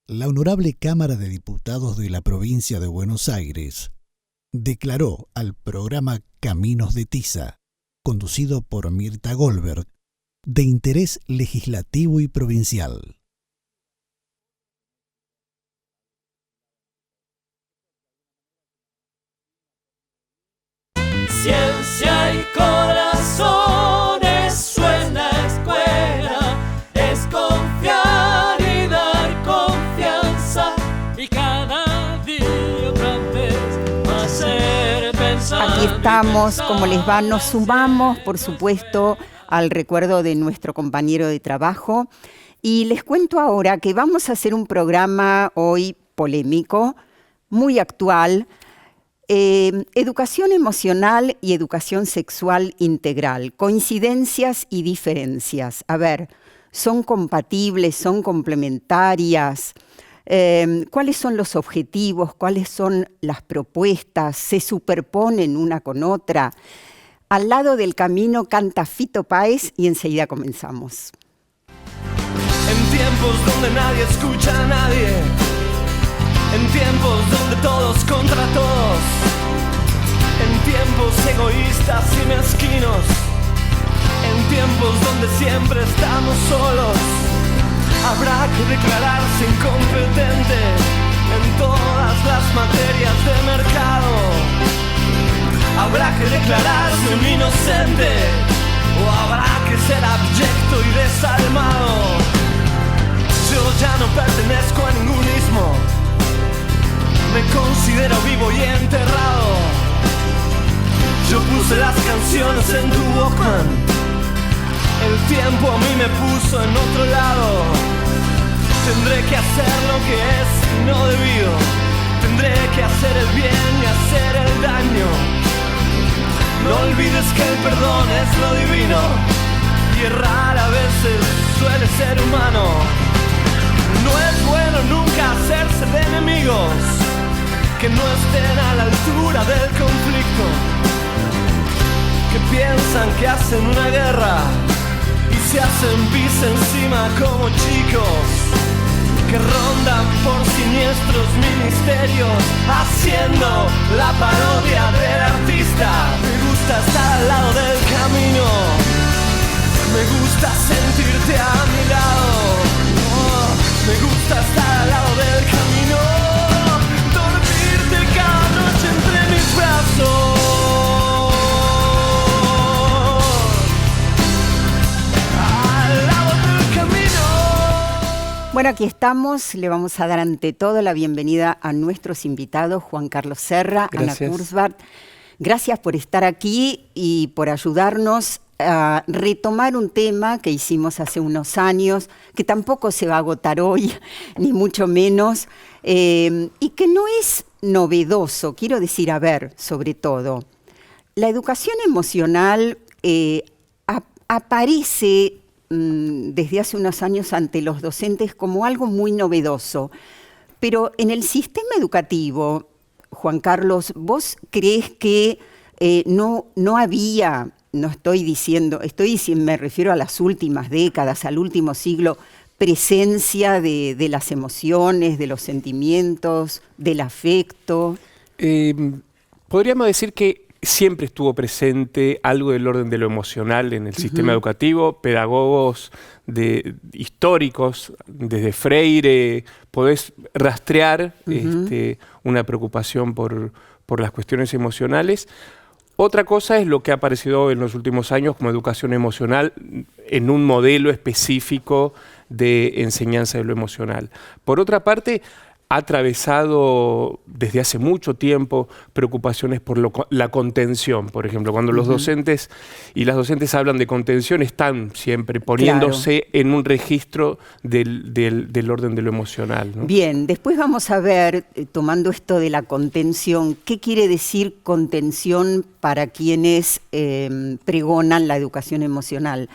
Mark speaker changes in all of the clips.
Speaker 1: La Honorable Cámara de Diputados de la Provincia de Buenos Aires declaró al programa Caminos de Tiza, conducido por Mirta Goldberg, de interés legislativo y provincial.
Speaker 2: Ciencia y corazones, suena escuela, es confiar y dar confianza, y cada día otra vez hacer pensar.
Speaker 3: Aquí estamos, ¿cómo les va? Nos sumamos, por supuesto, al recuerdo de nuestro compañero de trabajo, y les cuento ahora que vamos a hacer un programa hoy polémico, muy actual. Educación emocional y educación sexual integral, coincidencias y diferencias. A ver, ¿son compatibles, son complementarias? ¿Cuáles son los objetivos? ¿Cuáles son las propuestas? ¿Se superponen una con otra? Al lado del camino canta Fito Páez y enseguida comenzamos.
Speaker 2: En tiempos donde nadie escucha a nadie, en tiempos donde todos contra todos, en tiempos egoístas y mezquinos, en tiempos donde siempre estamos solos, habrá que declararse incompetente en todas las materias de mercado. Habrá que declararse un inocente, o habrá que ser abyecto y desalmado. Yo ya no pertenezco a ningún ismo, me considero vivo y enterrado. Yo puse las canciones en tu Walkman, el tiempo a mí me puso en otro lado. Tendré que hacer lo que es no debido, tendré que hacer el bien y hacer el daño. No olvides que el perdón es lo divino, y errar a veces suele ser humano. No es bueno nunca hacerse de enemigos que no estén a la altura del conflicto, que piensan que hacen una guerra y se hacen pis encima como chicos, que rondan por siniestros ministerios haciendo la parodia del artista. Me gusta estar al lado del camino, me gusta sentirte a mi lado, oh, me gusta estar al lado del camino, dormirte cada noche entre mis brazos.
Speaker 3: Bueno, aquí estamos. Le vamos a dar ante todo la bienvenida a nuestros invitados, Juan Carlos Serra,
Speaker 4: Gracias.
Speaker 3: Ana Kurzbart. Gracias por estar aquí y por ayudarnos a retomar un tema que hicimos hace unos años, que tampoco se va a agotar hoy, ni mucho menos, y que no es novedoso. Quiero decir, a ver, sobre todo, la educación emocional aparece desde hace unos años ante los docentes como algo muy novedoso. Pero en el sistema educativo, Juan Carlos, ¿vos crees que no había, no estoy diciendo, me refiero a las últimas décadas, al último siglo, presencia de las emociones, de los sentimientos, del afecto?
Speaker 4: Podríamos decir que siempre estuvo presente algo del orden de lo emocional en el sistema educativo. Pedagogos históricos, desde Freire, podés rastrear una preocupación por las cuestiones emocionales. Otra cosa es lo que ha aparecido en los últimos años como educación emocional en un modelo específico de enseñanza de lo emocional. Por otra parte, ha atravesado desde hace mucho tiempo preocupaciones por la contención. Por ejemplo, cuando los docentes y las docentes hablan de contención, están siempre poniéndose en un registro del orden de lo emocional, ¿no?
Speaker 3: Bien, después vamos a ver, tomando esto de la contención, ¿qué quiere decir contención para quienes pregonan la educación emocional?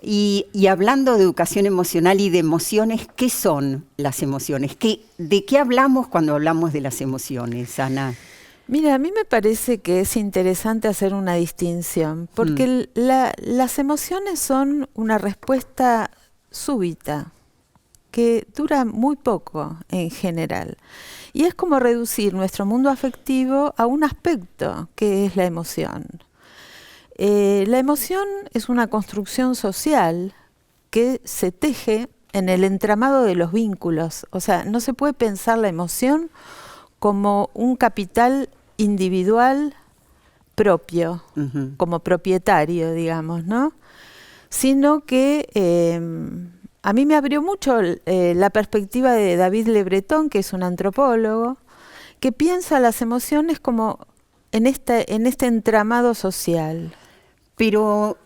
Speaker 3: Y hablando de educación emocional y de emociones, ¿qué son las emociones? ¿De qué hablamos cuando hablamos de las emociones, Ana?
Speaker 5: Mira, a mí me parece que es interesante hacer una distinción, porque las emociones son una respuesta súbita, que dura muy poco en general. Y es como reducir nuestro mundo afectivo a un aspecto, que es la emoción. La emoción es una construcción social que se teje en el entramado de los vínculos. O sea, no se puede pensar la emoción como un capital individual propio, como propietario, digamos, ¿no? Sino que a mí me abrió mucho la perspectiva de David Le Breton, que es un antropólogo, que piensa las emociones como en este entramado social.
Speaker 3: Pero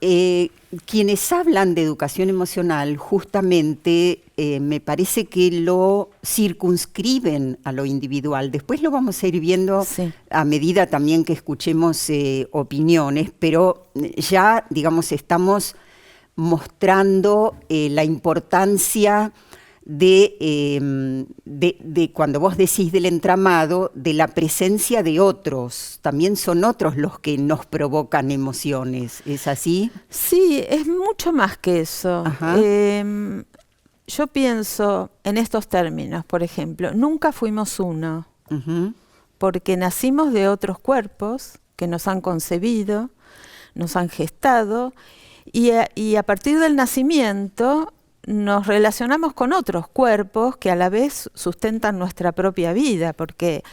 Speaker 3: quienes hablan de educación emocional justamente me parece que lo circunscriben a lo individual. Después lo vamos a ir viendo a medida también que escuchemos opiniones, pero ya, digamos, estamos mostrando la importancia de cuando vos decís del entramado, de la presencia de otros. También son otros los que nos provocan emociones, ¿es así?
Speaker 5: Sí, es mucho más que eso. Yo pienso en estos términos, por ejemplo, nunca fuimos uno, porque nacimos de otros cuerpos que nos han concebido, nos han gestado, y a partir del nacimiento nos relacionamos con otros cuerpos que a la vez sustentan nuestra propia vida, porque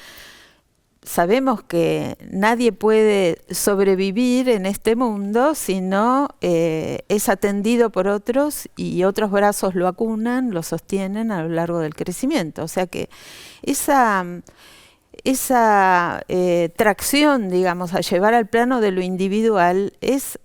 Speaker 5: sabemos que nadie puede sobrevivir en este mundo si no es atendido por otros y otros brazos lo acunan, lo sostienen a lo largo del crecimiento. O sea que esa tracción, digamos, a llevar al plano de lo individual es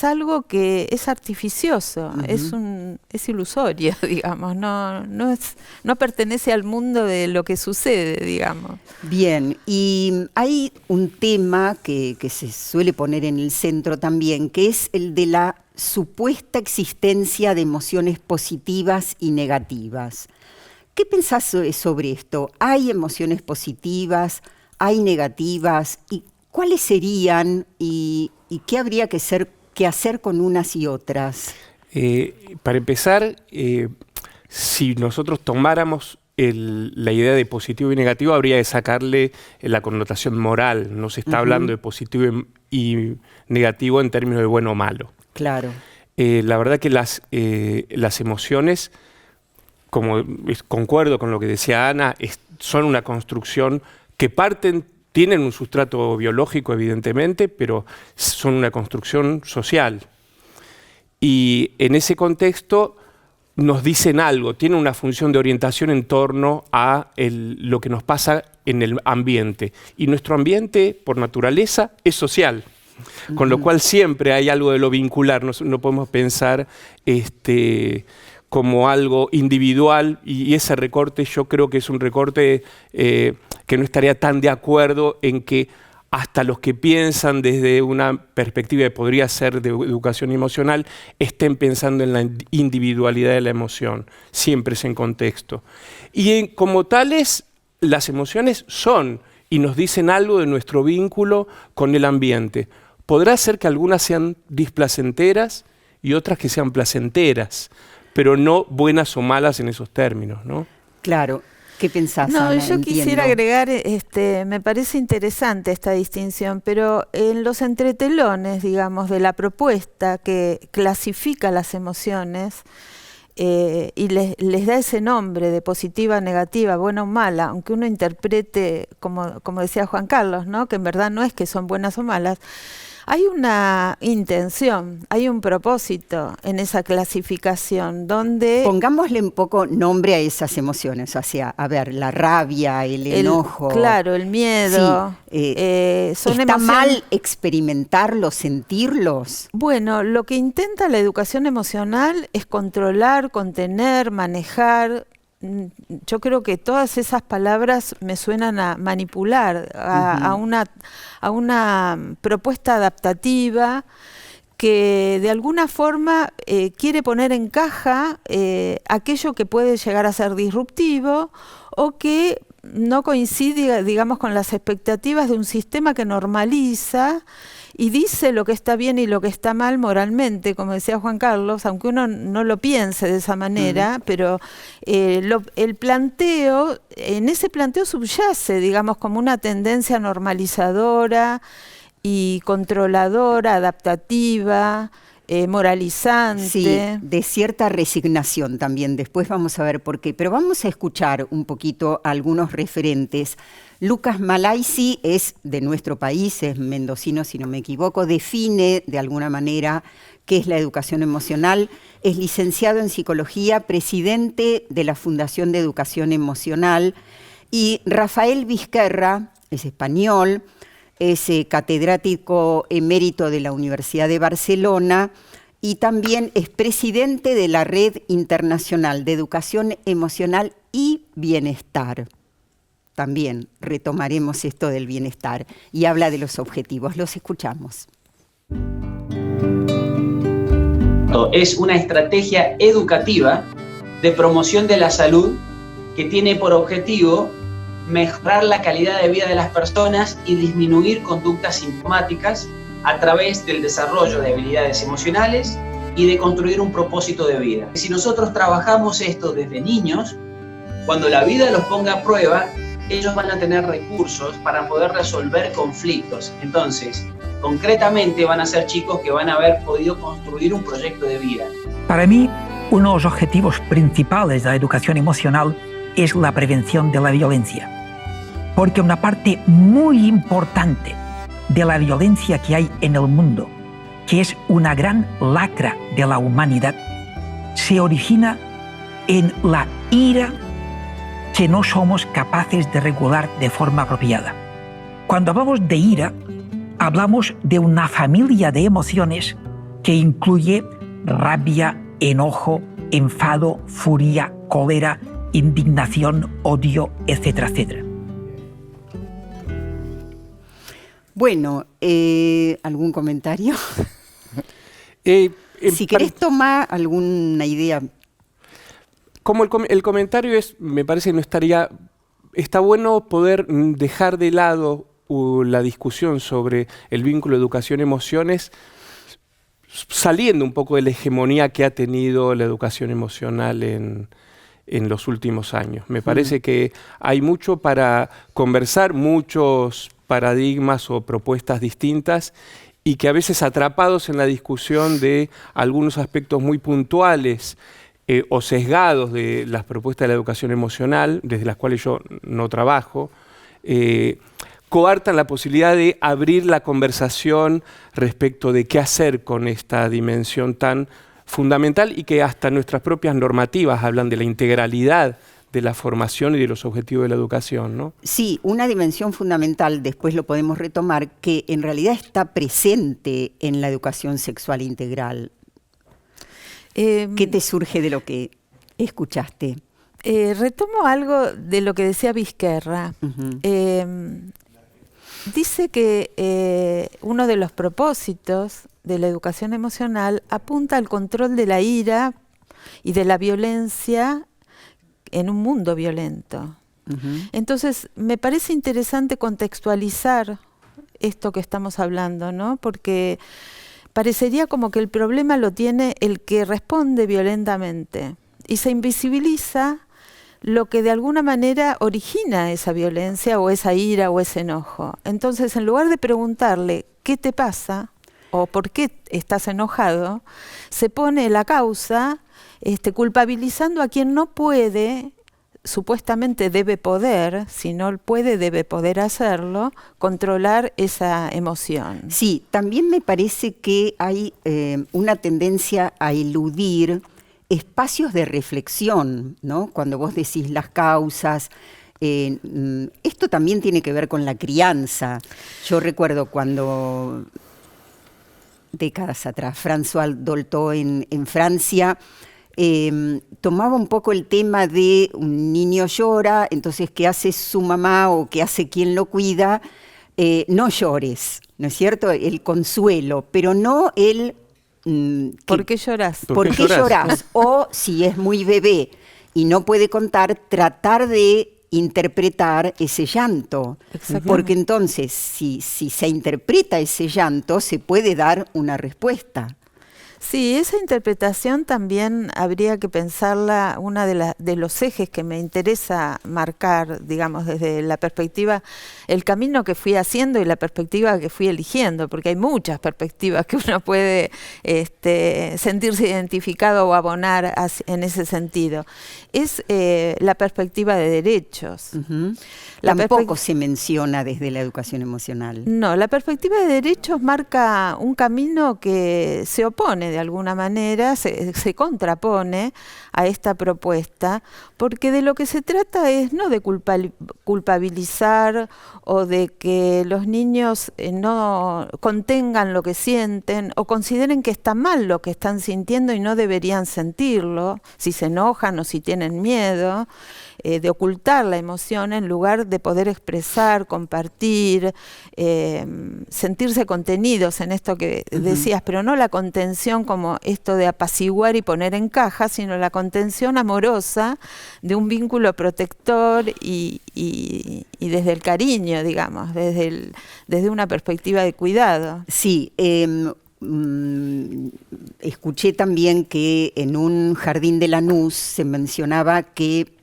Speaker 5: algo que es artificioso, es ilusorio, digamos, no pertenece al mundo de lo que sucede, digamos.
Speaker 3: Bien, y hay un tema que se suele poner en el centro también, que es el de la supuesta existencia de emociones positivas y negativas. ¿Qué pensás sobre esto? ¿Hay emociones positivas? ¿Hay negativas? ¿Y cuáles serían? ¿Y qué habría que hacer con unas y otras?
Speaker 4: Para empezar, si nosotros tomáramos la idea de positivo y negativo, habría que sacarle la connotación moral. No se está hablando de positivo y negativo en términos de bueno o malo.
Speaker 3: Claro.
Speaker 4: La verdad que las emociones, como concuerdo con lo que decía Ana, son una construcción que tienen un sustrato biológico, evidentemente, pero son una construcción social. Y en ese contexto nos dicen algo, tienen una función de orientación en torno a lo que nos pasa en el ambiente. Y nuestro ambiente, por naturaleza, es social. Con lo cual siempre hay algo de lo vincular, no podemos pensar como algo individual, y ese recorte yo creo que es un recorte que no estaría tan de acuerdo en que hasta los que piensan desde una perspectiva que podría ser de educación emocional estén pensando en la individualidad de la emoción, siempre es en contexto. Y como tales, las emociones son y nos dicen algo de nuestro vínculo con el ambiente. Podrá ser que algunas sean displacenteras y otras que sean placenteras, pero no buenas o malas en esos términos, ¿no?
Speaker 3: Claro. ¿Qué pensás,
Speaker 5: No,
Speaker 3: Ana?
Speaker 5: yo
Speaker 3: Entiendo.
Speaker 5: quisiera agregar, me parece interesante esta distinción, pero en los entretelones, digamos, de la propuesta que clasifica las emociones y les da ese nombre de positiva, negativa, buena o mala, aunque uno interprete, como decía Juan Carlos, ¿no?, que en verdad no es que son buenas o malas, hay una intención, hay un propósito en esa clasificación donde...
Speaker 3: Pongámosle un poco nombre a esas emociones, o sea, a ver, la rabia, el enojo...
Speaker 5: Claro, el miedo.
Speaker 3: Sí,
Speaker 5: son
Speaker 3: ¿está mal experimentarlos, sentirlos?
Speaker 5: Bueno, lo que intenta la educación emocional es controlar, contener, manejar. Yo creo que todas esas palabras me suenan a manipular, a una propuesta adaptativa que de alguna forma quiere poner en caja aquello que puede llegar a ser disruptivo o que no coincide, digamos, con las expectativas de un sistema que normaliza y dice lo que está bien y lo que está mal moralmente, como decía Juan Carlos, aunque uno no lo piense de esa manera, pero el planteo, en ese planteo subyace, digamos, como una tendencia normalizadora y controladora, adaptativa, moralizante.
Speaker 3: Sí, de cierta resignación también. Después vamos a ver por qué. Pero vamos a escuchar un poquito a algunos referentes. Lucas Malaisi es de nuestro país, es mendocino si no me equivoco, define de alguna manera qué es la educación emocional. Es licenciado en psicología, presidente de la Fundación de Educación Emocional. Y Rafael Vizquerra es español, es catedrático emérito de la Universidad de Barcelona y también es presidente de la Red Internacional de Educación Emocional y Bienestar. También retomaremos esto del bienestar y habla de los objetivos. Los escuchamos.
Speaker 6: Es una estrategia educativa de promoción de la salud que tiene por objetivo mejorar la calidad de vida de las personas y disminuir conductas sintomáticas a través del desarrollo de habilidades emocionales y de construir un propósito de vida. Si nosotros trabajamos esto desde niños, cuando la vida los ponga a prueba, ellos van a tener recursos para poder resolver conflictos. Entonces, concretamente van a ser chicos que van a haber podido construir un proyecto de vida.
Speaker 7: Para mí, uno de los objetivos principales de la educación emocional es la prevención de la violencia. Porque una parte muy importante de la violencia que hay en el mundo, que es una gran lacra de la humanidad, se origina en la ira que no somos capaces de regular de forma apropiada. Cuando hablamos de ira, hablamos de una familia de emociones que incluye rabia, enojo, enfado, furia, cólera, indignación, odio, etcétera, etcétera.
Speaker 3: Bueno, ¿algún comentario? Si querés tomar alguna idea.
Speaker 4: Como el comentario es, me parece que no estaría... Está bueno poder dejar de lado la discusión sobre el vínculo educación-emociones, saliendo un poco de la hegemonía que ha tenido la educación emocional en los últimos años. Me parece que hay mucho para conversar, muchos paradigmas o propuestas distintas y que a veces atrapados en la discusión de algunos aspectos muy puntuales o sesgados de las propuestas de la educación emocional, desde las cuales yo no trabajo, coartan la posibilidad de abrir la conversación respecto de qué hacer con esta dimensión tan fundamental y que hasta nuestras propias normativas hablan de la integralidad de la formación y de los objetivos de la educación, ¿no? Sí,
Speaker 3: una dimensión fundamental, después lo podemos retomar, que en realidad está presente en la educación sexual integral. ¿Qué te surge de lo que escuchaste?
Speaker 5: Retomo algo de lo que decía Vizquerra. Dice que uno de los propósitos de la educación emocional apunta al control de la ira y de la violencia en un mundo violento. Entonces, me parece interesante contextualizar esto que estamos hablando, ¿no? Porque parecería como que el problema lo tiene el que responde violentamente y se invisibiliza lo que de alguna manera origina esa violencia o esa ira o ese enojo. Entonces, en lugar de preguntarle ¿qué te pasa? O ¿por qué estás enojado?, se pone la causa culpabilizando a quien no puede, supuestamente debe poder, si no puede, debe poder hacerlo, controlar esa emoción.
Speaker 3: Sí, también me parece que hay una tendencia a eludir espacios de reflexión, ¿no? Cuando vos decís las causas, esto también tiene que ver con la crianza. Yo recuerdo cuando, décadas atrás, François Dolto en Francia, tomaba un poco el tema de un niño llora, entonces ¿qué hace su mamá o qué hace quien lo cuida? No llores, ¿no es cierto? El consuelo, pero no el...
Speaker 5: ¿Por qué lloras?
Speaker 3: ¿Por qué lloras? O si es muy bebé y no puede contar, tratar de interpretar ese llanto. Porque entonces, si se interpreta ese llanto, se puede dar una respuesta.
Speaker 5: Sí, esa interpretación también habría que pensarla, de los ejes que me interesa marcar, digamos, desde la perspectiva, el camino que fui haciendo y la perspectiva que fui eligiendo, porque hay muchas perspectivas que uno puede sentirse identificado o abonar en ese sentido. Es la perspectiva de derechos.
Speaker 3: Tampoco se menciona desde la educación emocional.
Speaker 5: No, la perspectiva de derechos marca un camino que se opone de alguna manera, se contrapone a esta propuesta, porque de lo que se trata es no de culpabilizar o de que los niños no contengan lo que sienten o consideren que está mal lo que están sintiendo y no deberían sentirlo, si se enojan o si tienen miedo, de ocultar la emoción en lugar de poder expresar, compartir, sentirse contenidos en esto que decías, pero no la contención como esto de apaciguar y poner en caja, sino la contención amorosa de un vínculo protector y desde el cariño, digamos, desde una perspectiva de cuidado.
Speaker 3: Sí, escuché también que en un jardín de Lanús se mencionaba que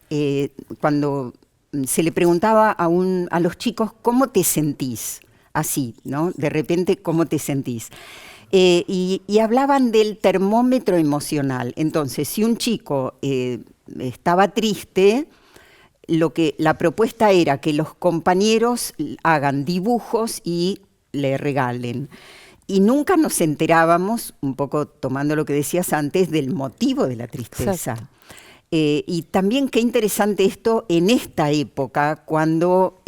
Speaker 3: cuando se le preguntaba a los chicos ¿cómo te sentís? Así, ¿no? De repente, ¿cómo te sentís? Y hablaban del termómetro emocional. Entonces, si un chico estaba triste, la propuesta era que los compañeros hagan dibujos y le regalen. Y nunca nos enterábamos, un poco tomando lo que decías antes, del motivo de la tristeza. Exacto. Y también qué interesante esto en esta época, cuando,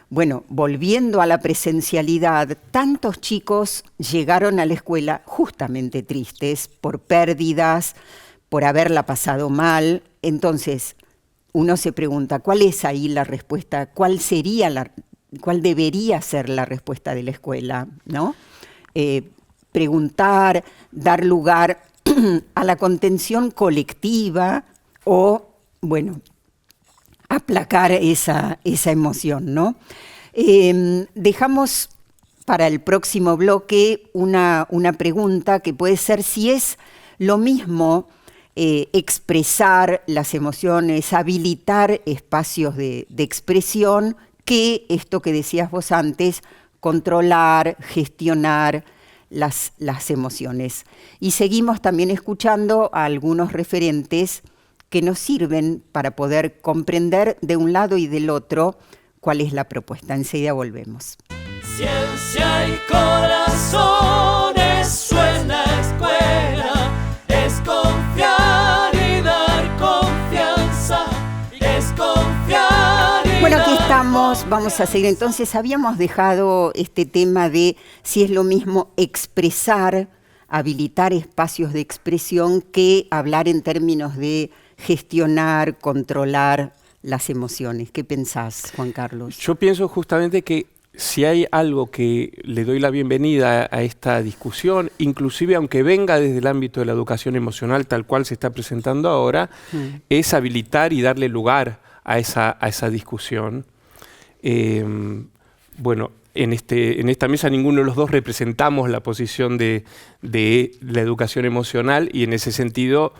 Speaker 3: volviendo a la presencialidad, tantos chicos llegaron a la escuela justamente tristes por pérdidas, por haberla pasado mal. Entonces, uno se pregunta, ¿cuál es ahí la respuesta? ¿Cuál debería ser la respuesta de la escuela? ¿No? Preguntar, dar lugar a la contención colectiva o, aplacar esa emoción, ¿no? Dejamos para el próximo bloque una pregunta que puede ser si es lo mismo expresar las emociones, habilitar espacios de expresión, que esto que decías vos antes, controlar, gestionar las emociones. Y seguimos también escuchando a algunos referentes que nos sirven para poder comprender de un lado y del otro cuál es la propuesta. Enseguida volvemos.
Speaker 2: Ciencia y corazones, suena escuela, es confiar y dar confianza, es confiar y
Speaker 3: Bueno, aquí estamos, vamos a seguir. Entonces, habíamos dejado este tema de si es lo mismo expresar, habilitar espacios de expresión, que hablar en términos de gestionar, controlar las emociones. ¿Qué pensás, Juan Carlos?
Speaker 4: Yo pienso justamente que si hay algo que le doy la bienvenida a esta discusión, inclusive aunque venga desde el ámbito de la educación emocional tal cual se está presentando ahora, es habilitar y darle lugar a esa discusión. En esta mesa ninguno de los dos representamos la posición de la educación emocional y en ese sentido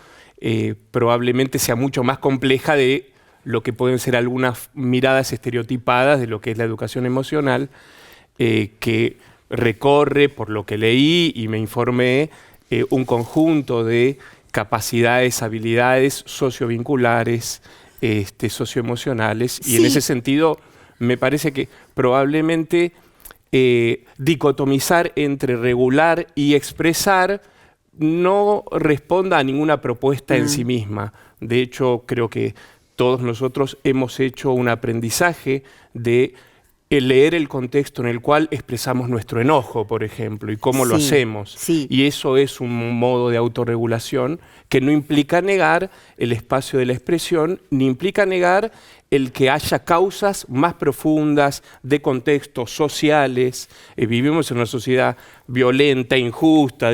Speaker 4: probablemente sea mucho más compleja de lo que pueden ser algunas miradas estereotipadas de lo que es la educación emocional, que recorre, por lo que leí y me informé, un conjunto de capacidades, habilidades sociovinculares, socioemocionales, y en ese sentido me parece que probablemente dicotomizar entre regular y expresar no responda a ninguna propuesta en sí misma. De hecho, creo que todos nosotros hemos hecho un aprendizaje de leer el contexto en el cual expresamos nuestro enojo, por ejemplo, y cómo lo hacemos. Y eso es un modo de autorregulación que no implica negar el espacio de la expresión, ni implica negar el que haya causas más profundas de contextos sociales. Vivimos en una sociedad violenta, injusta,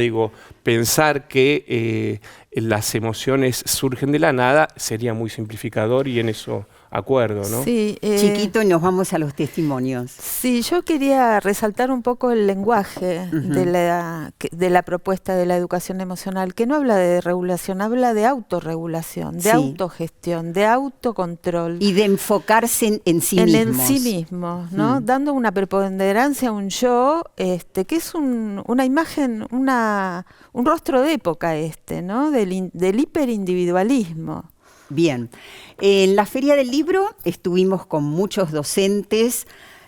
Speaker 4: pensar que las emociones surgen de la nada sería muy simplificador y en eso acuerdo, ¿no?
Speaker 5: Sí,
Speaker 3: Chiquito, y nos vamos a los testimonios.
Speaker 5: Sí, yo quería resaltar un poco el lenguaje de la propuesta de la educación emocional, que no habla de regulación, habla de autorregulación, de autogestión, de autocontrol.
Speaker 3: Y de enfocarse en sí mismos.
Speaker 5: En sí mismos, ¿no? Dando una preponderancia a un yo, que es una imagen, un rostro de época ¿no? Del hiperindividualismo.
Speaker 3: Bien. En la Feria del Libro estuvimos con muchos docentes.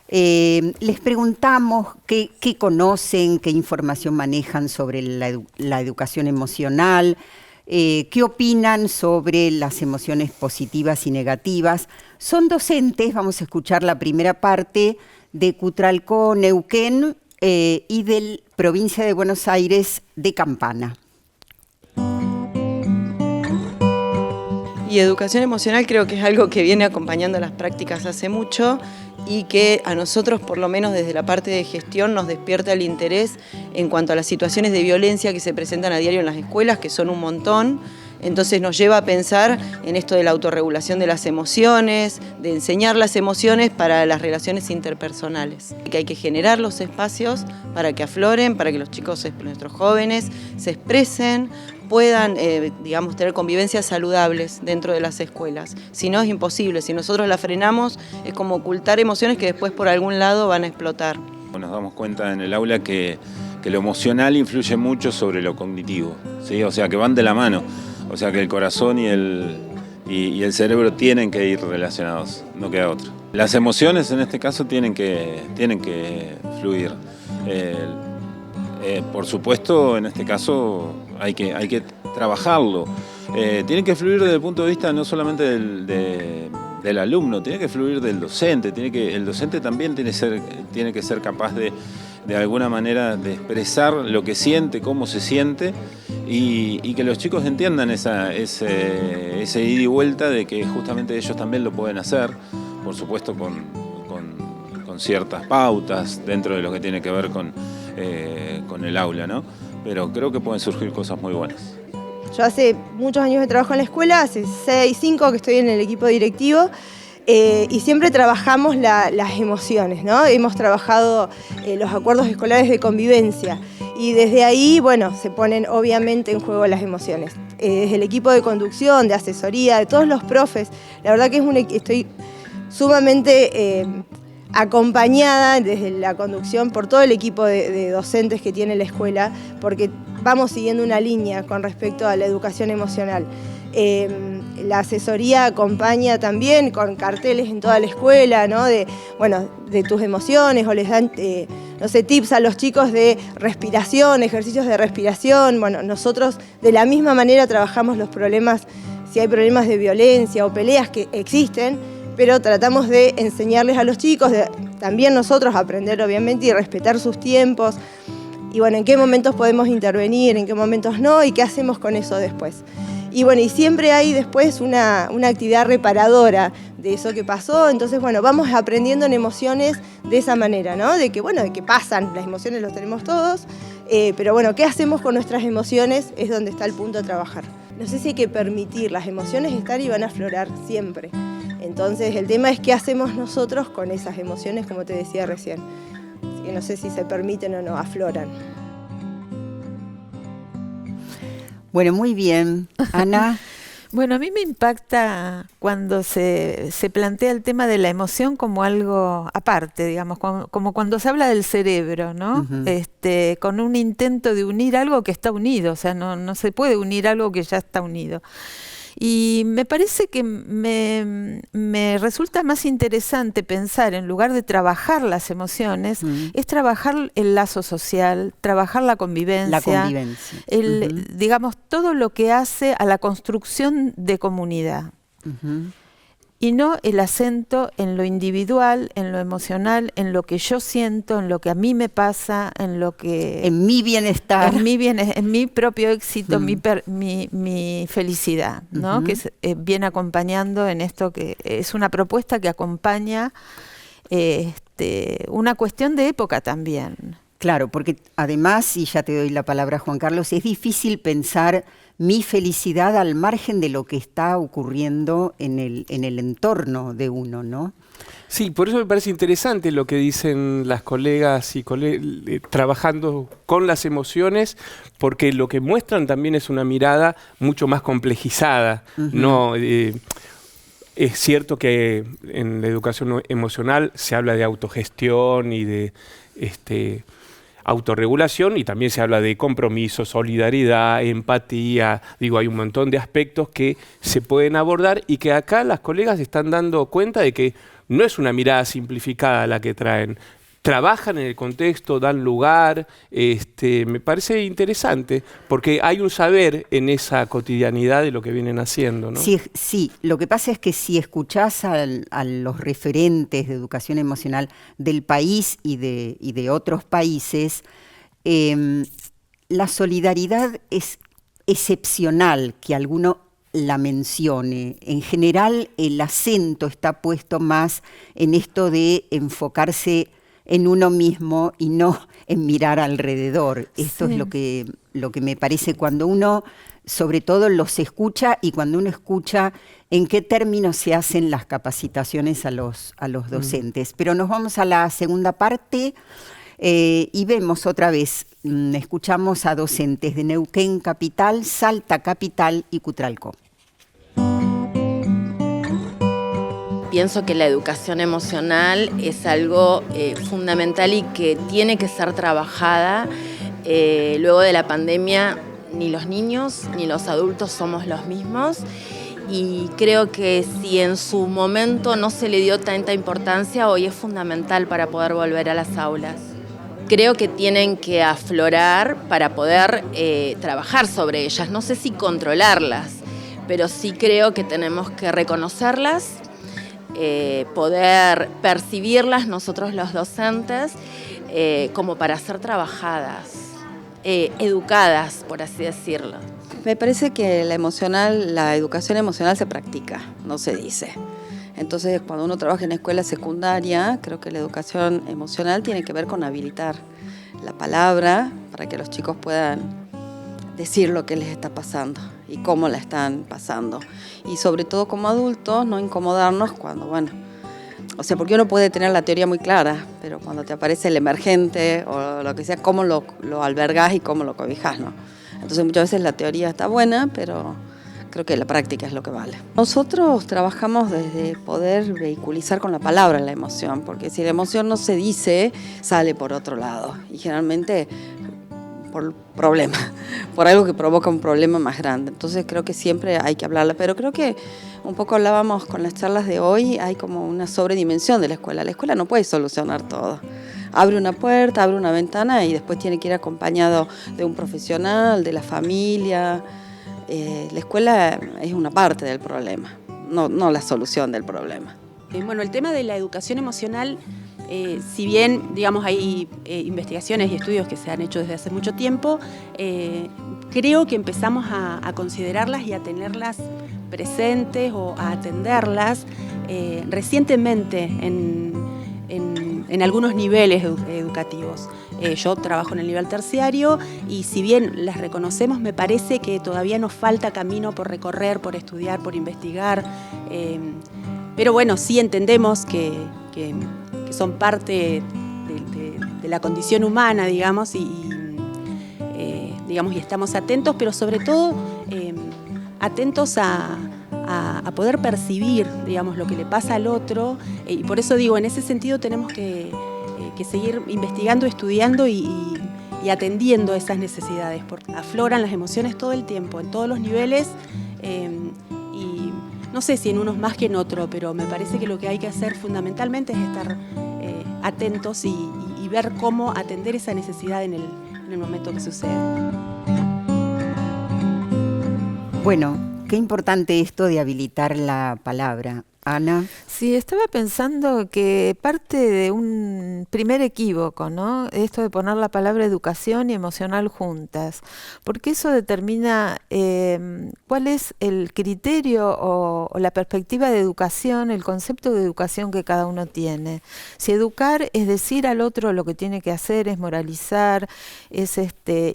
Speaker 3: Les preguntamos qué conocen, qué información manejan sobre la educación emocional, qué opinan sobre las emociones positivas y negativas. Son docentes, vamos a escuchar la primera parte, de Cutralcó, Neuquén, y de Provincia de Buenos Aires, de Campana.
Speaker 8: Y educación emocional creo que es algo que viene acompañando las prácticas hace mucho y que a nosotros, por lo menos desde la parte de gestión, nos despierta el interés en cuanto a las situaciones de violencia que se presentan a diario en las escuelas, que son un montón. Entonces nos lleva a pensar en esto de la autorregulación de las emociones, de enseñar las emociones para las relaciones interpersonales. Que hay que generar los espacios para que afloren, para que los chicos, nuestros jóvenes, se expresen, puedan, digamos, tener convivencias saludables dentro de las escuelas. Si no, es imposible. Si nosotros la frenamos, es como ocultar emociones que después por algún lado van a explotar.
Speaker 9: Nos damos cuenta en el aula que lo emocional influye mucho sobre lo cognitivo, ¿sí? O sea, que van de la mano. O sea, que el corazón y el cerebro tienen que ir relacionados, no queda otra. Las emociones en este caso tienen que fluir. Por supuesto, en este caso hay que trabajarlo. Tiene que fluir desde el punto de vista no solamente del alumno, tiene que fluir del docente. El docente también tiene que ser capaz de alguna manera de expresar lo que siente, cómo se siente, y que los chicos entiendan ese ida y vuelta de que justamente ellos también lo pueden hacer, por supuesto con ciertas pautas dentro de lo que tiene que ver con el aula, ¿no? Pero creo que pueden surgir cosas muy buenas.
Speaker 10: Yo hace muchos años de trabajo en la escuela, hace 5 que estoy en el equipo directivo, y siempre trabajamos las emociones, ¿no? Hemos trabajado los acuerdos escolares de convivencia y desde ahí, bueno, se ponen obviamente en juego las emociones. Desde el equipo de conducción, de asesoría, de todos los profes, la verdad que estoy sumamente acompañada desde la conducción por todo el equipo de docentes que tiene la escuela, porque vamos siguiendo una línea con respecto a la educación emocional. La asesoría acompaña también con carteles en toda la escuela, ¿no? de tus emociones, o les dan tips a los chicos de respiración, ejercicios de respiración. Bueno, nosotros de la misma manera trabajamos los problemas, si hay problemas de violencia o peleas que existen, pero tratamos de enseñarles a los chicos, también nosotros aprender obviamente y respetar sus tiempos, y bueno, en qué momentos podemos intervenir, en qué momentos no, y qué hacemos con eso después. Y bueno, y siempre hay después una actividad reparadora de eso que pasó. Entonces, bueno, vamos aprendiendo en emociones de esa manera, ¿no? De que pasan, las emociones las tenemos todos, pero bueno, ¿qué hacemos con nuestras emociones? Es donde está el punto de trabajar. No sé si hay que permitir, las emociones están y van a aflorar siempre. Entonces, el tema es qué hacemos nosotros con esas emociones, como te decía recién. Así que no sé si se permiten o no, afloran.
Speaker 3: Bueno, muy bien. Ana.
Speaker 5: Bueno, a mí me impacta cuando se plantea el tema de la emoción como algo aparte, digamos, como cuando se habla del cerebro, ¿no? Con un intento de unir algo que está unido, o sea, no se puede unir algo que ya está unido. Y me parece que me resulta más interesante pensar, en lugar de trabajar las emociones, es trabajar el lazo social, trabajar la convivencia. Digamos, todo lo que hace a la construcción de comunidad. Y no el acento en lo individual, en lo emocional, en lo que yo siento, en lo que a mí me pasa, en lo que...
Speaker 3: En mi bienestar.
Speaker 5: En mi propio éxito, mi felicidad, ¿no? Que viene acompañando en esto, que es una propuesta que acompaña una cuestión de época también.
Speaker 3: Claro, porque además, y ya te doy la palabra, Juan Carlos, es difícil pensar mi felicidad al margen de lo que está ocurriendo en el entorno de uno, ¿no?
Speaker 4: Sí, por eso me parece interesante lo que dicen las colegas y trabajando con las emociones, porque lo que muestran también es una mirada mucho más complejizada. No, es cierto que en la educación emocional se habla de autogestión y de autorregulación, y también se habla de compromiso, solidaridad, empatía. Digo, hay un montón de aspectos que se pueden abordar y que acá las colegas están dando cuenta de que no es una mirada simplificada la que traen. Trabajan en el contexto, dan lugar. Me parece interesante porque hay un saber en esa cotidianidad de lo que vienen haciendo, ¿no?
Speaker 3: Sí, lo que pasa es que si escuchás a los referentes de educación emocional del país y de otros países, la solidaridad es excepcional que alguno la mencione. En general, el acento está puesto más en esto de enfocarse en uno mismo y no en mirar alrededor. Esto es lo que me parece cuando uno, sobre todo, los escucha, y cuando uno escucha en qué términos se hacen las capacitaciones a los docentes. Pero nos vamos a la segunda parte y vemos otra vez, escuchamos a docentes de Neuquén Capital, Salta Capital y Cutralcó.
Speaker 11: Pienso que la educación emocional es algo fundamental y que tiene que ser trabajada. Luego de la pandemia, ni los niños ni los adultos somos los mismos, y creo que si en su momento no se le dio tanta importancia, hoy es fundamental para poder volver a las aulas. Creo que tienen que aflorar para poder trabajar sobre ellas. No sé si controlarlas, pero sí creo que tenemos que reconocerlas, poder percibirlas nosotros los docentes como para ser trabajadas, educadas, por así decirlo.
Speaker 8: Me parece que la educación emocional se practica, no se dice. Entonces, cuando uno trabaja en escuela secundaria, creo que la educación emocional tiene que ver con habilitar la palabra para que los chicos puedan decir lo que les está pasando y cómo la están pasando. Y sobre todo como adultos, no incomodarnos cuando, porque uno puede tener la teoría muy clara, pero cuando te aparece el emergente o lo que sea, cómo lo albergás y cómo lo cobijás, ¿no? Entonces muchas veces la teoría está buena, pero creo que la práctica es lo que vale. Nosotros trabajamos desde poder vehiculizar con la palabra la emoción, porque si la emoción no se dice, sale por otro lado. Y generalmente por problema, por algo que provoca un problema más grande. Entonces creo que siempre hay que hablarla, pero creo que un poco hablábamos con las charlas de hoy, hay como una sobredimensión de la escuela. La escuela no puede solucionar todo. Abre una puerta, abre una ventana y después tiene que ir acompañado de un profesional, de la familia. La escuela es una parte del problema, no la solución del problema.
Speaker 12: Bueno, el tema de la educación emocional, si bien, digamos, hay investigaciones y estudios que se han hecho desde hace mucho tiempo, creo que empezamos a considerarlas y a tenerlas presentes o a atenderlas recientemente en algunos niveles educativos. Yo trabajo en el nivel terciario y si bien las reconocemos, me parece que todavía nos falta camino por recorrer, por estudiar, por investigar. Pero bueno, sí entendemos que son parte de la condición humana, digamos, y estamos atentos, pero sobre todo atentos a poder percibir, digamos, lo que le pasa al otro, y por eso digo, en ese sentido tenemos que seguir investigando, estudiando y atendiendo esas necesidades, porque afloran las emociones todo el tiempo, en todos los niveles, y no sé si en unos más que en otro, pero me parece que lo que hay que hacer fundamentalmente es estar atentos y ver cómo atender esa necesidad en el momento que sucede.
Speaker 3: Bueno, qué importante esto de habilitar la palabra. Ana.
Speaker 5: Sí, estaba pensando que parte de un primer equívoco, ¿no? Esto de poner la palabra educación y emocional juntas, porque eso determina cuál es el criterio o la perspectiva de educación, el concepto de educación que cada uno tiene. Si educar es decir al otro lo que tiene que hacer, es moralizar, es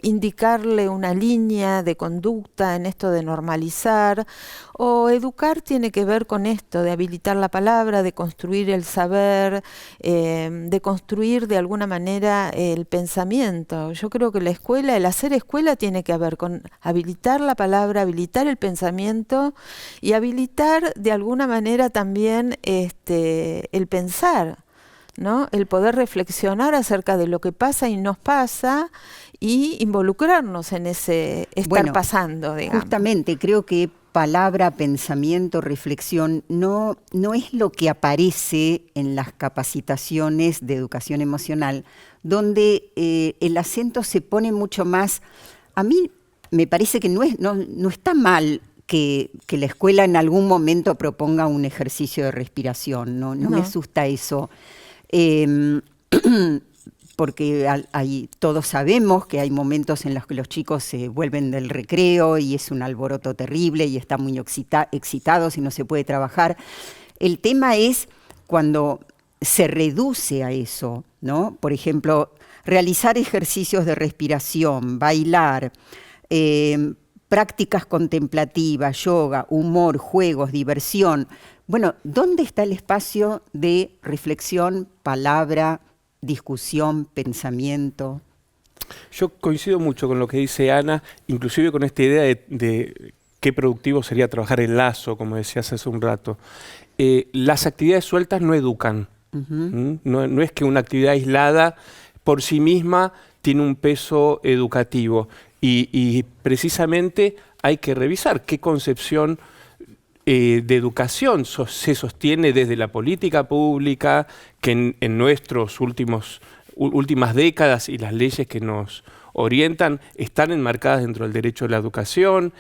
Speaker 5: indicarle una línea de conducta en esto de normalizar, o educar tiene que ver con esto, de habilitar la palabra, de construir el saber, de construir de alguna manera el pensamiento. Yo creo que la escuela, el hacer escuela tiene que ver con habilitar la palabra, habilitar el pensamiento y habilitar de alguna manera también el pensar, ¿no? El poder reflexionar acerca de lo que pasa y nos pasa y involucrarnos en ese estar pasando, digamos.
Speaker 3: Justamente, creo que palabra, pensamiento, reflexión no es lo que aparece en las capacitaciones de educación emocional, donde el acento se pone mucho más. A mí me parece que no está mal que la escuela en algún momento proponga un ejercicio de respiración, no me asusta eso. Porque todos sabemos que hay momentos en los que los chicos se vuelven del recreo y es un alboroto terrible y están muy excitados y no se puede trabajar. El tema es cuando se reduce a eso, ¿no? Por ejemplo, realizar ejercicios de respiración, bailar, prácticas contemplativas, yoga, humor, juegos, diversión. Bueno, ¿dónde está el espacio de reflexión, palabra, discusión, pensamiento?
Speaker 4: Yo coincido mucho con lo que dice Ana, inclusive con esta idea de qué productivo sería trabajar el lazo, como decías hace un rato. Las actividades sueltas no educan. No es que una actividad aislada por sí misma tiene un peso educativo. Y precisamente hay que revisar qué concepción de educación se sostiene desde la política pública, que en nuestras últimas décadas y las leyes que nos orientan están enmarcadas dentro del derecho a la educación,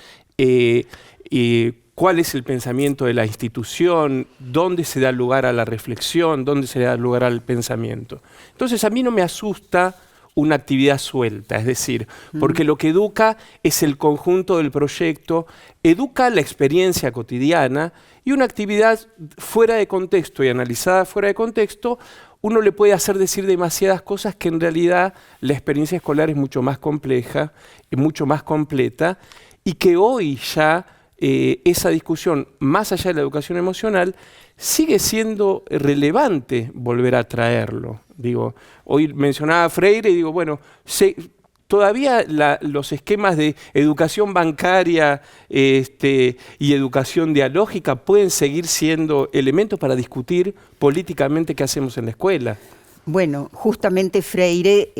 Speaker 4: cuál es el pensamiento de la institución, dónde se da lugar a la reflexión, dónde se da lugar al pensamiento. Entonces a mí no me asusta una actividad suelta, es decir, porque lo que educa es el conjunto del proyecto, educa la experiencia cotidiana, y una actividad fuera de contexto y analizada fuera de contexto, uno le puede hacer decir demasiadas cosas que en realidad la experiencia escolar es mucho más compleja, es mucho más completa, y que hoy ya esa discusión, más allá de la educación emocional, sigue siendo relevante volver a traerlo. Digo, hoy mencionaba a Freire y digo, bueno, todavía los esquemas de educación bancaria y educación dialógica pueden seguir siendo elementos para discutir políticamente qué hacemos en la escuela.
Speaker 3: Bueno, justamente Freire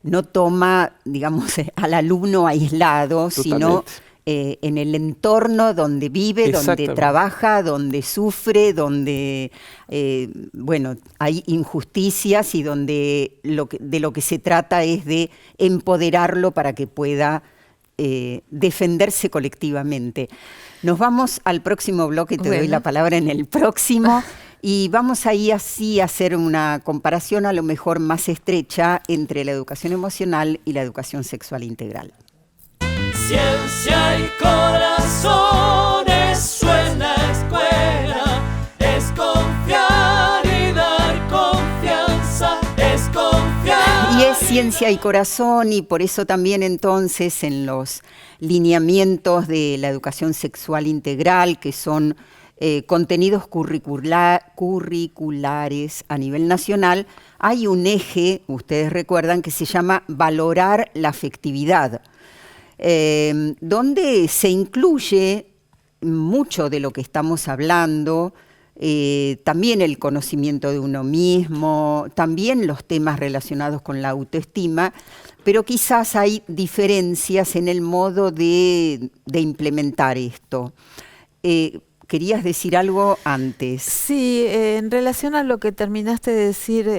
Speaker 3: no toma, digamos, al alumno aislado, sino en el entorno donde vive, donde trabaja, donde sufre, donde hay injusticias y donde de lo que se trata es de empoderarlo para que pueda defenderse colectivamente. Nos vamos al próximo bloque, te doy la palabra en el próximo, y vamos ahí así a hacer una comparación a lo mejor más estrecha entre la educación emocional y la educación sexual integral.
Speaker 2: Ciencia y corazón, eso es la escuela, es confiar y dar confianza, es confiar.
Speaker 3: Y es ciencia y corazón, y por eso también entonces en los lineamientos de la educación sexual integral, que son contenidos curriculares a nivel nacional, hay un eje, ustedes recuerdan, que se llama valorar la afectividad, donde se incluye mucho de lo que estamos hablando, también el conocimiento de uno mismo, también los temas relacionados con la autoestima, pero quizás hay diferencias en el modo de implementar esto. querías decir algo antes.
Speaker 5: Sí, en relación a lo que terminaste de decir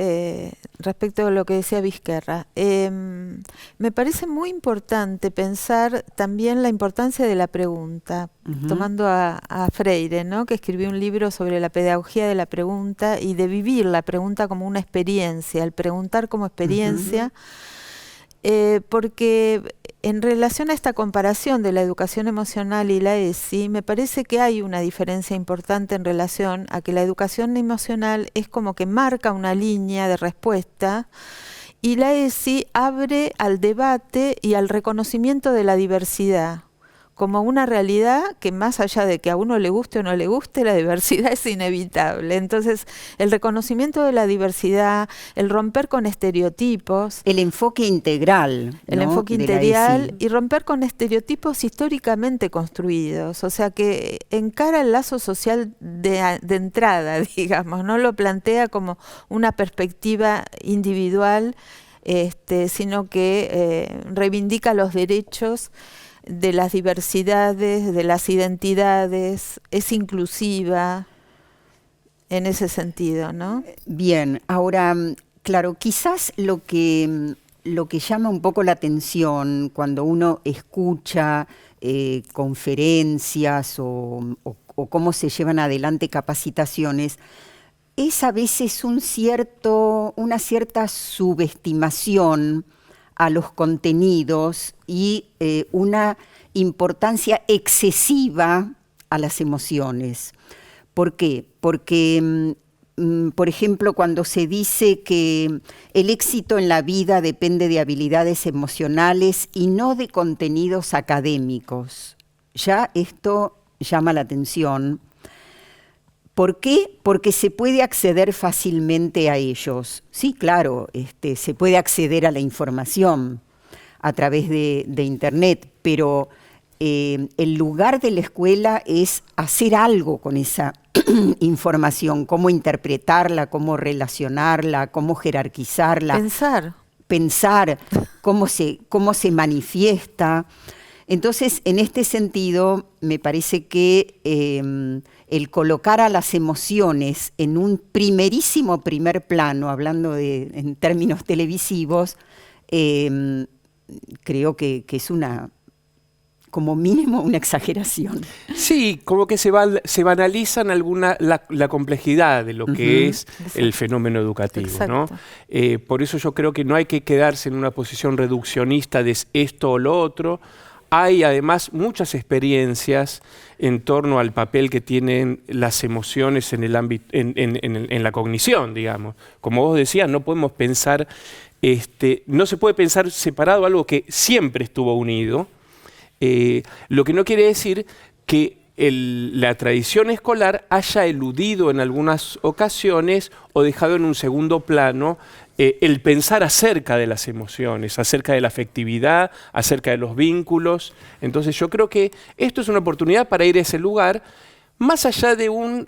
Speaker 5: respecto a lo que decía Vizquerra, me parece muy importante pensar también la importancia de la pregunta, tomando a Freire, ¿no?, que escribió un libro sobre la pedagogía de la pregunta y de vivir la pregunta como una experiencia, el preguntar como experiencia, porque en relación a esta comparación de la educación emocional y la ESI, me parece que hay una diferencia importante en relación a que la educación emocional es como que marca una línea de respuesta y la ESI abre al debate y al reconocimiento de la diversidad como una realidad que, más allá de que a uno le guste o no le guste, la diversidad es inevitable. Entonces, el reconocimiento de la diversidad, el romper con estereotipos.
Speaker 3: El enfoque integral.
Speaker 5: El enfoque integral y romper con estereotipos históricamente construidos. O sea, que encara el lazo social de entrada, digamos, no lo plantea como una perspectiva individual, sino que reivindica los derechos de las diversidades, de las identidades, es inclusiva en ese sentido, ¿no?
Speaker 3: Bien, ahora, claro, quizás lo que llama un poco la atención cuando uno escucha conferencias o cómo se llevan adelante capacitaciones, es a veces una cierta subestimación a los contenidos y una importancia excesiva a las emociones. ¿Por qué? Porque, por ejemplo, cuando se dice que el éxito en la vida depende de habilidades emocionales y no de contenidos académicos, ya esto llama la atención. ¿Por qué? Porque se puede acceder fácilmente a ellos. Sí, claro, se puede acceder a la información a través de Internet, pero el lugar de la escuela es hacer algo con esa información, cómo interpretarla, cómo relacionarla, cómo jerarquizarla. Pensar cómo se manifiesta. Entonces, en este sentido, me parece que el colocar a las emociones en un primer plano, hablando en términos televisivos, creo que es como mínimo una exageración.
Speaker 4: Sí, como que se banalizan la complejidad de lo que es el fenómeno educativo, ¿no? Por eso yo creo que no hay que quedarse en una posición reduccionista de esto o lo otro. Hay además muchas experiencias en torno al papel que tienen las emociones en el ámbito, en la cognición, digamos. Como vos decías, no podemos pensar, no se puede pensar separado algo que siempre estuvo unido, lo que no quiere decir que la tradición escolar haya eludido en algunas ocasiones o dejado en un segundo plano el pensar acerca de las emociones, acerca de la afectividad, acerca de los vínculos. Entonces yo creo que esto es una oportunidad para ir a ese lugar, más allá de un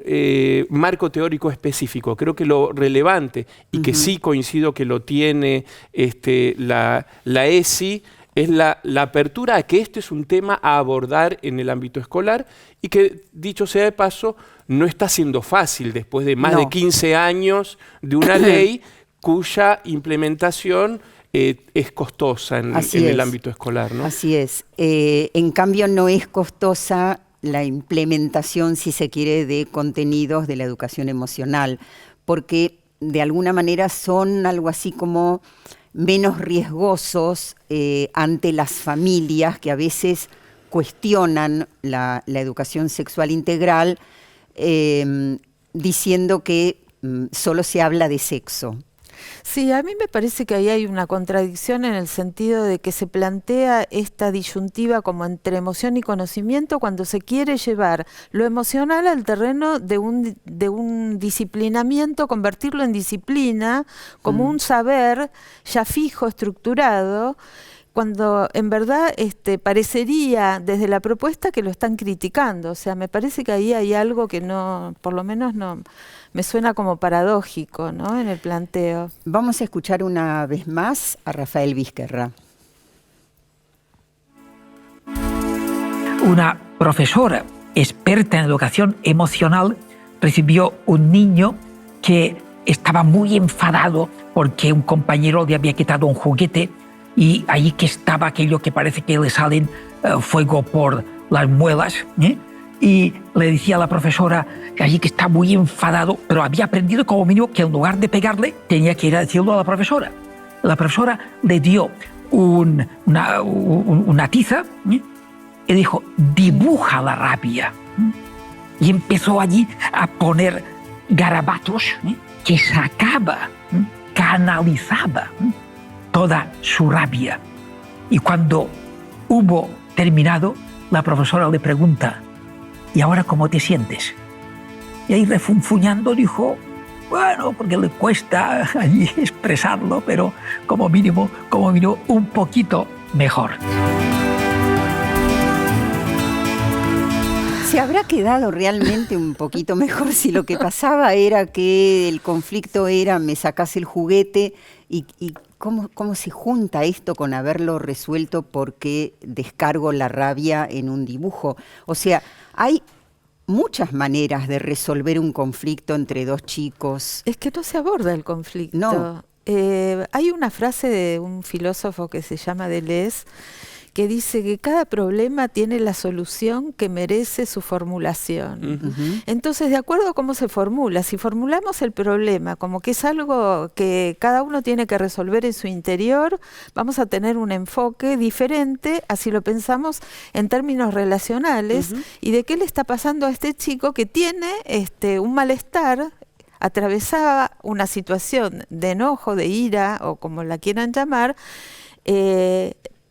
Speaker 4: marco teórico específico. Creo que lo relevante, y que sí coincido que lo tiene la ESI, es la apertura a que este es un tema a abordar en el ámbito escolar y que, dicho sea de paso, no está siendo fácil después de más de 15 años de una ley cuya implementación es costosa en el ámbito escolar, ¿no?
Speaker 3: Así es. En cambio, no es costosa la implementación, si se quiere, de contenidos de la educación emocional, porque de alguna manera son algo así como menos riesgosos ante las familias que a veces cuestionan la educación sexual integral diciendo que solo se habla de sexo.
Speaker 5: Sí, a mí me parece que ahí hay una contradicción en el sentido de que se plantea esta disyuntiva como entre emoción y conocimiento cuando se quiere llevar lo emocional al terreno de un disciplinamiento, convertirlo en disciplina, como un saber ya fijo, estructurado, cuando en verdad parecería desde la propuesta que lo están criticando. O sea, me parece que ahí hay algo que no, por lo menos no, me suena como paradójico, ¿no?, en el planteo.
Speaker 3: Vamos a escuchar una vez más a Rafael Vizquerra.
Speaker 7: Una profesora experta en educación emocional, recibió un niño que estaba muy enfadado porque un compañero le había quitado un juguete y allí que estaba aquello que parece que le salen fuego por las muelas, y le decía a la profesora que allí que está muy enfadado, pero había aprendido como mínimo que en lugar de pegarle tenía que ir a decirlo a la profesora. La profesora le dio una tiza y dijo: dibuja la rabia. Y empezó allí a poner garabatos que sacaba, canalizaba toda su rabia. Y cuando hubo terminado, la profesora le pregunta: ¿y ahora cómo te sientes? Y ahí refunfuñando dijo: bueno, porque le cuesta allí expresarlo, pero como mínimo un poquito mejor.
Speaker 3: ¿Se habrá quedado realmente un poquito mejor si lo que pasaba era que el conflicto era me sacás el juguete y cómo se junta esto con haberlo resuelto porque descargo la rabia en un dibujo? O sea, hay muchas maneras de resolver un conflicto entre dos chicos.
Speaker 5: Es que no se aborda el conflicto.
Speaker 3: No.
Speaker 5: Hay una frase de un filósofo que se llama Deleuze que dice que cada problema tiene la solución que merece su formulación.
Speaker 3: Uh-huh.
Speaker 5: Entonces, de acuerdo a cómo se formula, si formulamos el problema como que es algo que cada uno tiene que resolver en su interior, vamos a tener un enfoque diferente, así lo pensamos en términos relacionales, uh-huh, y de qué le está pasando a este chico que tiene un malestar, atravesaba una situación de enojo, de ira, o como la quieran llamar,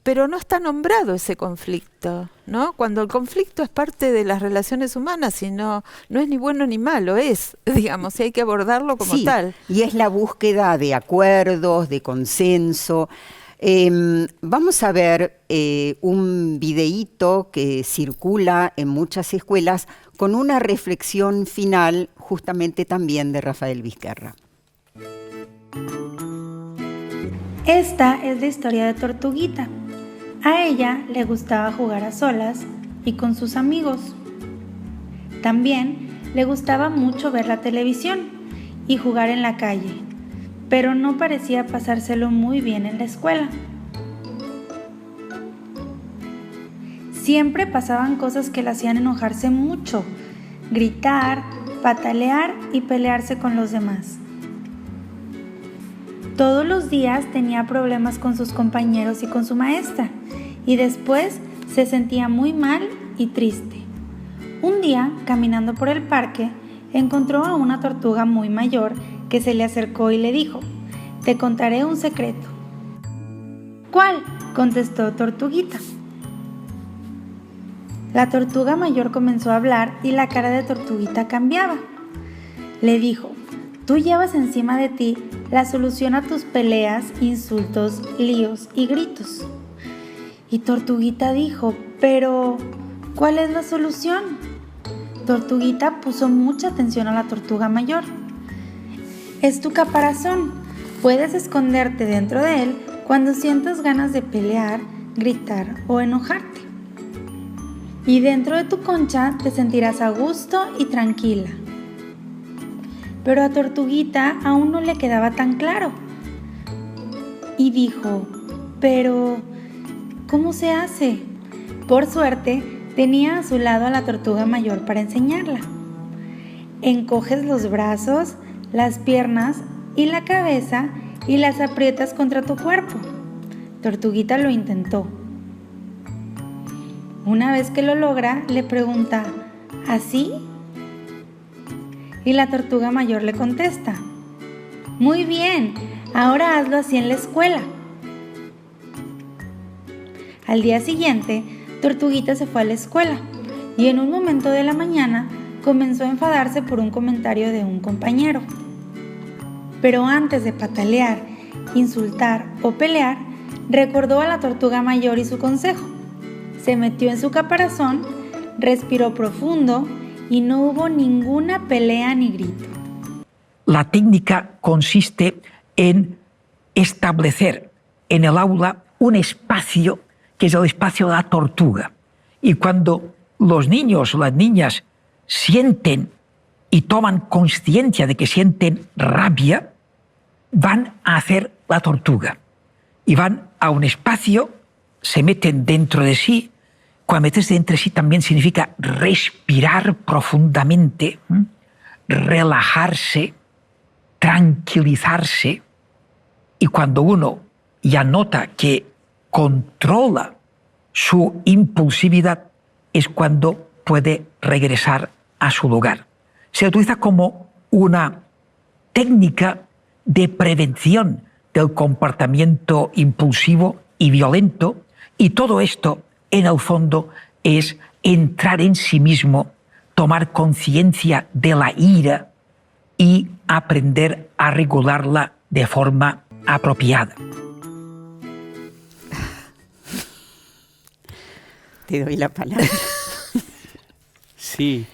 Speaker 5: pero no está nombrado ese conflicto, ¿no? Cuando el conflicto es parte de las relaciones humanas y no es ni bueno ni malo, digamos, y hay que abordarlo como tal.
Speaker 3: Y es la búsqueda de acuerdos, de consenso. Vamos a ver un videíto que circula en muchas escuelas con una reflexión final justamente también de Rafael Vizquerra.
Speaker 13: Esta es la historia de Tortuguita. A ella le gustaba jugar a solas y con sus amigos. También le gustaba mucho ver la televisión y jugar en la calle, pero no parecía pasárselo muy bien en la escuela. Siempre pasaban cosas que la hacían enojarse mucho, gritar, patalear y pelearse con los demás. Todos los días tenía problemas con sus compañeros y con su maestra, y después se sentía muy mal y triste. Un día, caminando por el parque, encontró a una tortuga muy mayor que se le acercó y le dijo: «Te contaré un secreto». «¿Cuál?», contestó Tortuguita. La tortuga mayor comenzó a hablar y la cara de Tortuguita cambiaba. Le dijo: «Tú llevas encima de ti la solución a tus peleas, insultos, líos y gritos». Y Tortuguita dijo: «Pero, ¿cuál es la solución?». Tortuguita puso mucha atención a la tortuga mayor. «Es tu caparazón. Puedes esconderte dentro de él cuando sientas ganas de pelear, gritar o enojarte. Y dentro de tu concha te sentirás a gusto y tranquila». Pero a Tortuguita aún no le quedaba tan claro. Y dijo: «Pero, ¿cómo se hace?». Por suerte, tenía a su lado a la tortuga mayor para enseñarla. Encoges los brazos, las piernas y la cabeza y las aprietas contra tu cuerpo. Tortuguita lo intentó. Una vez que lo logra, le pregunta: ¿así? Y la tortuga mayor le contesta: «Muy bien, ahora hazlo así en la escuela». Al día siguiente, Tortuguita se fue a la escuela y en un momento de la mañana comenzó a enfadarse por un comentario de un compañero. Pero antes de patalear, insultar o pelear, recordó a la tortuga mayor y su consejo. Se metió en su caparazón, respiró profundo y no hubo ninguna pelea ni grito.
Speaker 7: La técnica consiste en establecer en el aula un espacio que es el espacio de la tortuga. Y cuando los niños o las niñas sienten y toman conciencia de que sienten rabia, van a hacer la tortuga. Y van a un espacio, se meten dentro de sí. Cuando meterse dentro de sí también significa respirar profundamente, relajarse, tranquilizarse. Y cuando uno ya nota que controla su impulsividad, es cuando puede regresar a su lugar. Se utiliza como una técnica de prevención del comportamiento impulsivo y violento, y todo esto, en el fondo, es entrar en sí mismo, tomar conciencia de la ira y aprender a regularla de forma apropiada.
Speaker 3: Te doy la palabra.
Speaker 4: Sí,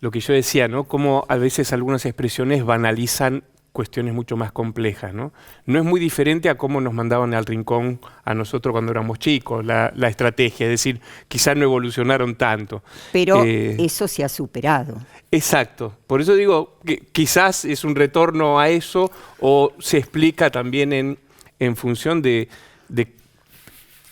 Speaker 4: lo que yo decía, ¿no? Cómo a veces algunas expresiones banalizan cuestiones mucho más complejas, ¿no? No es muy diferente a cómo nos mandaban al rincón a nosotros cuando éramos chicos, la estrategia, es decir, quizás no evolucionaron tanto.
Speaker 3: Pero eso se ha superado.
Speaker 4: Exacto, por eso digo que quizás es un retorno a eso o se explica también en función de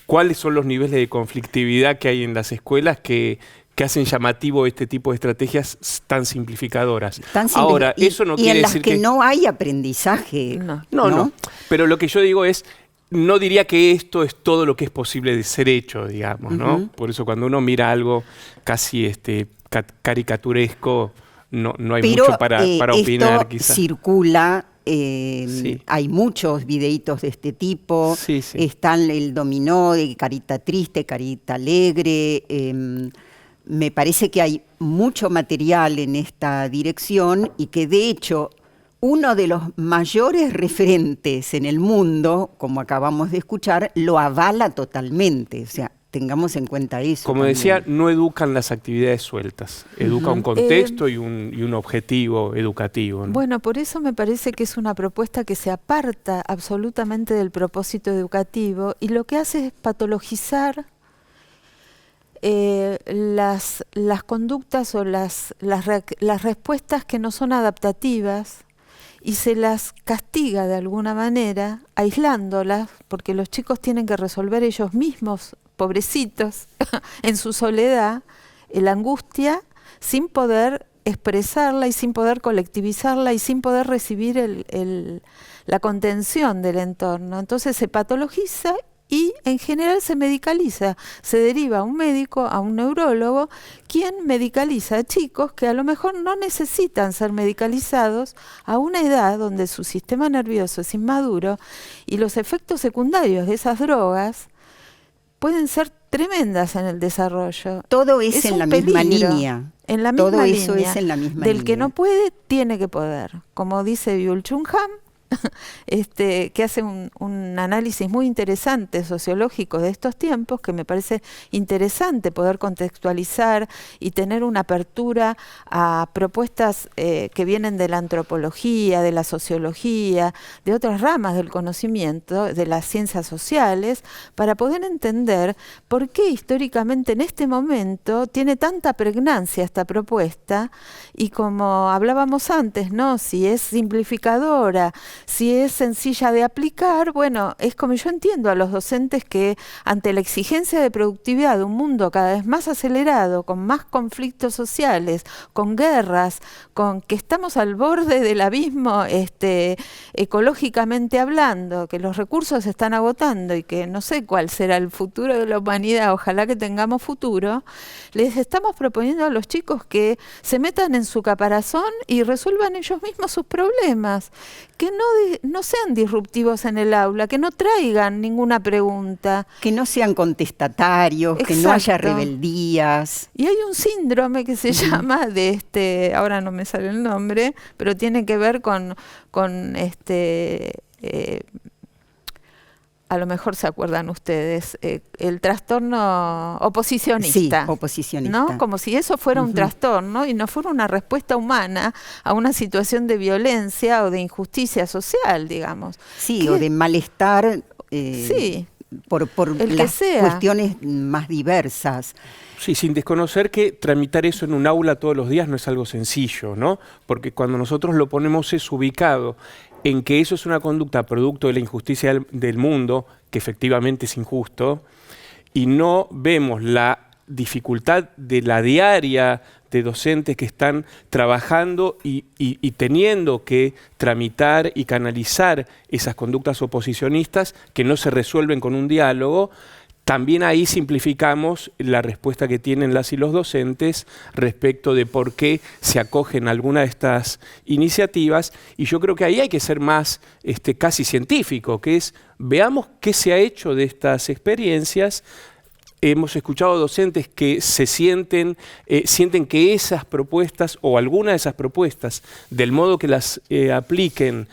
Speaker 4: cuáles son los niveles de conflictividad que hay en las escuelas que hacen llamativo este tipo de estrategias tan simplificadoras. Ahora, eso no quiere decir que
Speaker 3: no hay aprendizaje.
Speaker 4: No. Pero lo que yo digo es, no diría que esto es todo lo que es posible de ser hecho, digamos, ¿no? Por eso cuando uno mira algo casi caricaturesco, no hay mucho para opinar,
Speaker 3: esto
Speaker 4: quizás.
Speaker 3: Circula.
Speaker 4: Sí.
Speaker 3: Hay muchos videitos de este tipo.
Speaker 4: Sí.
Speaker 3: Están el dominó de carita triste, carita alegre. Me parece que hay mucho material en esta dirección y que de hecho uno de los mayores referentes en el mundo, como acabamos de escuchar, lo avala totalmente. O sea, tengamos en cuenta eso.
Speaker 4: Como
Speaker 3: también.
Speaker 4: decía, no educan las actividades sueltas, educa un contexto y un objetivo educativo, ¿no?
Speaker 5: Bueno, por eso me parece que es una propuesta que se aparta absolutamente del propósito educativo y lo que hace es patologizar las conductas o las respuestas que no son adaptativas y se las castiga de alguna manera, aislándolas, porque los chicos tienen que resolver ellos mismos, pobrecitos, en su soledad, la angustia, sin poder expresarla y sin poder colectivizarla y sin poder recibir la contención del entorno. Entonces se patologiza y en general se medicaliza, se deriva a un médico, a un neurólogo, quien medicaliza a chicos que a lo mejor no necesitan ser medicalizados a una edad donde su sistema nervioso es inmaduro y los efectos secundarios de esas drogas pueden ser tremendas en el desarrollo.
Speaker 3: Todo es en la misma línea.
Speaker 5: En la misma
Speaker 3: Todo
Speaker 5: línea.
Speaker 3: eso es en la misma
Speaker 5: Del
Speaker 3: línea.
Speaker 5: que no puede, tiene que poder. Como dice Byul-Chul Han, que hace un análisis muy interesante sociológico de estos tiempos, que me parece interesante poder contextualizar y tener una apertura a propuestas que vienen de la antropología, de la sociología, de otras ramas del conocimiento, de las ciencias sociales, para poder entender por qué históricamente en este momento tiene tanta pregnancia esta propuesta y como hablábamos antes, ¿no? Si es simplificadora, si es sencilla de aplicar, bueno, es como yo entiendo a los docentes que ante la exigencia de productividad de un mundo cada vez más acelerado, con más conflictos sociales, con guerras, con que estamos al borde del abismo ecológicamente hablando, que los recursos se están agotando y que no sé cuál será el futuro de la humanidad, ojalá que tengamos futuro, les estamos proponiendo a los chicos que se metan en su caparazón y resuelvan ellos mismos sus problemas, que no sean disruptivos en el aula, que no traigan ninguna pregunta.
Speaker 3: Que no sean contestatarios,
Speaker 5: Exacto.
Speaker 3: que no haya rebeldías.
Speaker 5: Y hay un síndrome que se llama ahora no me sale el nombre, pero tiene que ver con a lo mejor se acuerdan ustedes, el trastorno oposicionista.
Speaker 3: Sí, oposicionista.
Speaker 5: ¿No? Como si eso fuera un trastorno y no fuera una respuesta humana a una situación de violencia o de injusticia social, digamos.
Speaker 3: Sí, o de malestar.
Speaker 5: Sí.
Speaker 3: por las cuestiones más diversas.
Speaker 4: Sí, sin desconocer que tramitar eso en un aula todos los días no es algo sencillo, ¿no? Porque cuando nosotros lo ponemos ubicado en que eso es una conducta producto de la injusticia del mundo, que efectivamente es injusto, y no vemos la dificultad de la diaria de docentes que están trabajando y teniendo que tramitar y canalizar esas conductas oposicionistas que no se resuelven con un diálogo, también ahí simplificamos la respuesta que tienen las y los docentes respecto de por qué se acogen a alguna de estas iniciativas, y yo creo que ahí hay que ser más casi científico, que es veamos qué se ha hecho de estas experiencias. Hemos escuchado docentes que sienten que esas propuestas o alguna de esas propuestas, del modo que las apliquen,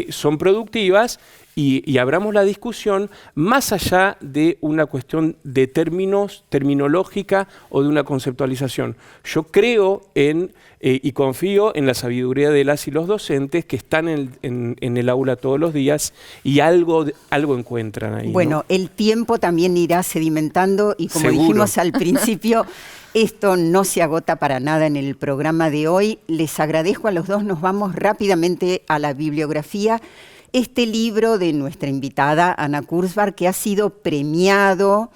Speaker 4: son productivas, y abramos la discusión más allá de una cuestión de terminológica o de una conceptualización. Yo creo y confío en la sabiduría de las y los docentes que están en el aula todos los días y algo encuentran ahí.
Speaker 3: Bueno,
Speaker 4: ¿no?
Speaker 3: El tiempo también irá sedimentando y como
Speaker 4: Seguro.
Speaker 3: dijimos al principio, esto no se agota para nada en el programa de hoy. Les agradezco a los dos, nos vamos rápidamente a la bibliografía. Este libro de nuestra invitada, Ana Kurzbach, que ha sido premiado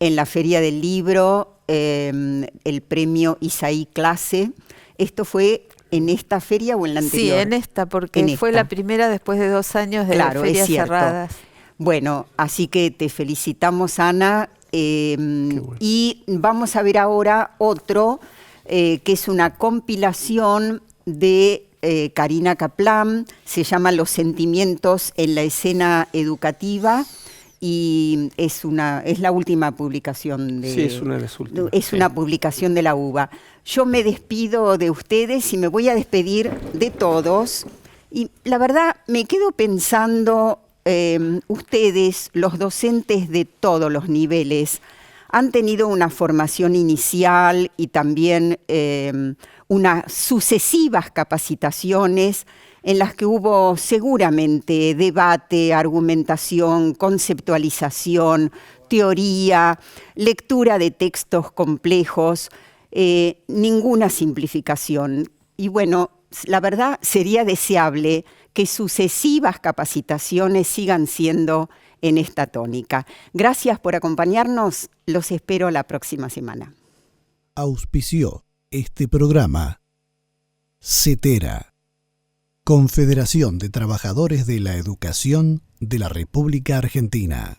Speaker 3: en la Feria del Libro, el premio Isaí Clase. ¿Esto fue en esta feria o en la anterior?
Speaker 5: Sí, en esta, porque fue la primera después de 2 años de las ferias cerradas.
Speaker 3: Bueno, así que te felicitamos, Ana. Bueno. Y vamos a ver ahora otro, que es una compilación de Karina Kaplan, se llama Los sentimientos en la escena educativa, y es la última publicación
Speaker 4: Sí, es una de las últimas.
Speaker 3: Es una publicación de la UBA. Yo me despido de ustedes y me voy a despedir de todos. Y la verdad, me quedo pensando, ustedes, los docentes de todos los niveles, han tenido una formación inicial y también unas sucesivas capacitaciones en las que hubo seguramente debate, argumentación, conceptualización, teoría, lectura de textos complejos, ninguna simplificación. Y bueno, la verdad sería deseable que sucesivas capacitaciones sigan siendo en esta tónica. Gracias por acompañarnos, los espero la próxima semana.
Speaker 1: Auspició este programa CETERA, Confederación de Trabajadores de la Educación de la República Argentina.